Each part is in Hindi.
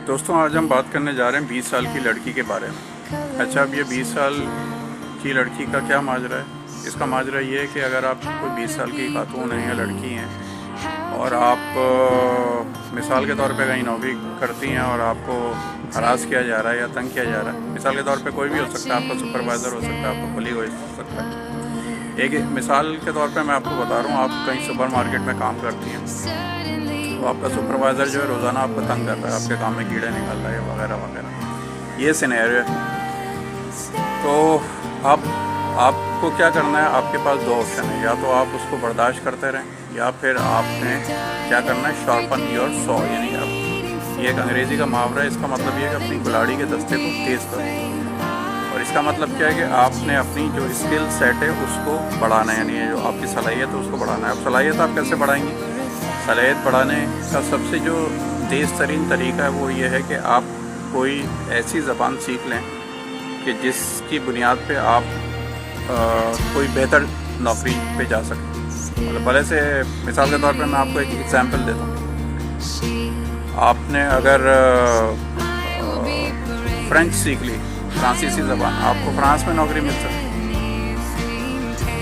दोस्तों, आज हम बात करने जा रहे हैं 20 साल की लड़की के बारे में। अच्छा, अब ये 20 साल की लड़की का क्या माजरा है? इसका माजरा ये है कि अगर आप कोई 20 साल की खातून हैं या लड़की हैं और आप मिसाल के तौर पे कहीं नौकरी करती हैं और आपको हरास किया जा रहा है या तंग किया जा रहा है, मिसाल के तौर पे कोई भी हो सकता है, आपका सुपरवाइज़र हो सकता है, आपका कुलीग हो सकता है। एक मिसाल के तौर पे मैं आपको बता रहा हूँ, आप कहीं सुपर मार्केट में काम करती हैं, तो आपका सुपरवाइज़र जो है रोज़ाना आपको तंग कर रहा है, आपके काम में कीड़े निकल रहे हैं वगैरह वगैरह, ये सिनेरियो है। तो आपको क्या करना है? आपके पास दो ऑप्शन है, या तो आप उसको बर्दाश्त करते रहें या फिर आपने क्या करना है, शार्पन योर सॉ, यानी आप, ये एक अंग्रेज़ी का मुहावरा है, इसका मतलब ये है कि अपनी कुल्हाड़ी के दस्ते को तेज़ करो। और इसका मतलब क्या है कि आपने अपनी जो स्किल सेट है उसको बढ़ाना है, यानी जो आपकी सलाहियत है उसको बढ़ाना है। अब सलाहियत आप कैसे बढ़ाएंगी? सलाहियत बढ़ाने का सबसे जो तेज़ तरीन तरीका है वो ये है कि आप कोई ऐसी ज़बान सीख लें कि जिसकी बुनियाद पे आप कोई बेहतर नौकरी पे जा सकें। मतलब भले से मिसाल के तौर पे मैं आपको एक एग्ज़ाम्पल देता हूँ। आपने अगर फ्रेंच सीख ली, फ्रांसीसी ज़बान, आपको फ्रांस में नौकरी मिल सकती है,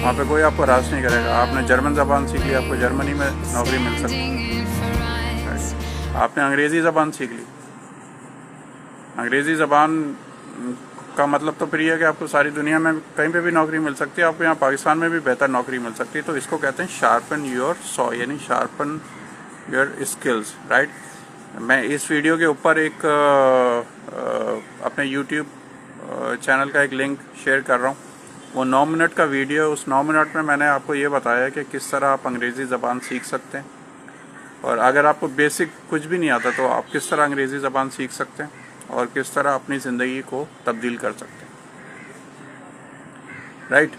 वहाँ पे कोई आपको हरास नहीं करेगा। आपने जर्मन ज़बान सीख ली, आपको जर्मनी में नौकरी मिल सकती है। आपने अंग्रेज़ी ज़बान सीख ली, अंग्रेज़ी ज़बान का मतलब तो फिर ये है कि आपको सारी दुनिया में कहीं पे भी नौकरी मिल सकती है, आपको यहाँ पाकिस्तान में भी बेहतर नौकरी मिल सकती है। तो इसको कहते हैं शार्पन योर सॉ, यानी शार्पन योर स्किल्स, राइट। मैं इस वीडियो के ऊपर एक अपने यूट्यूब चैनल का एक लिंक शेयर कर रहा हूँ। वो 9 मिनट का वीडियो, उस 9 मिनट में मैंने आपको ये बताया कि किस तरह आप अंग्रेज़ी ज़बान सीख सकते हैं, और अगर आपको बेसिक कुछ भी नहीं आता तो आप किस तरह अंग्रेज़ी ज़बान सीख सकते हैं और किस तरह अपनी ज़िंदगी को तब्दील कर सकते हैं, राइट।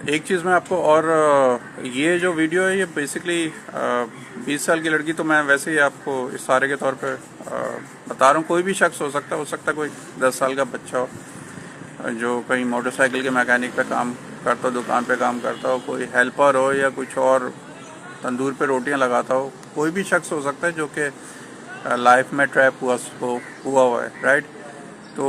एक चीज़ मैं आपको, और ये जो वीडियो है ये बेसिकली 20 साल की लड़की, तो मैं वैसे ही आपको इशारे के तौर पे बता रहा हूँ। कोई भी शख्स हो सकता है कोई 10 साल का बच्चा हो जो कहीं मोटरसाइकिल के मैकेनिक पे काम करता हो, दुकान पे काम करता हो, कोई हेल्पर हो या कुछ और तंदूर पे रोटियां लगाता हो, कोई भी शख्स हो सकता है जो कि लाइफ में ट्रैप हुआ है, राइट। तो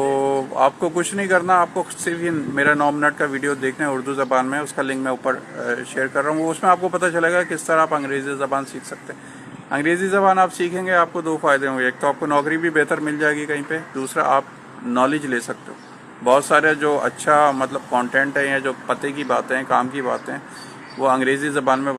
आपको कुछ नहीं करना, आपको सिर्फ ये मेरा 9 मिनट का वीडियो देखना है उर्दू ज़बान में, उसका लिंक मैं ऊपर शेयर कर रहा हूँ। उसमें आपको पता चलेगा किस तरह आप अंग्रेज़ी ज़बान सीख सकते हैं। अंग्रेज़ी ज़बान आप सीखेंगे, आपको 2 फ़ायदे होंगे। एक तो आपको नौकरी भी बेहतर मिल जाएगी कहीं पे, दूसरा आप नॉलेज ले सकते हो। बहुत सारे जो अच्छा मतलब कंटेंट है या जो पते की बातें हैं, काम की बातें हैं, वो अंग्रेज़ी ज़बान में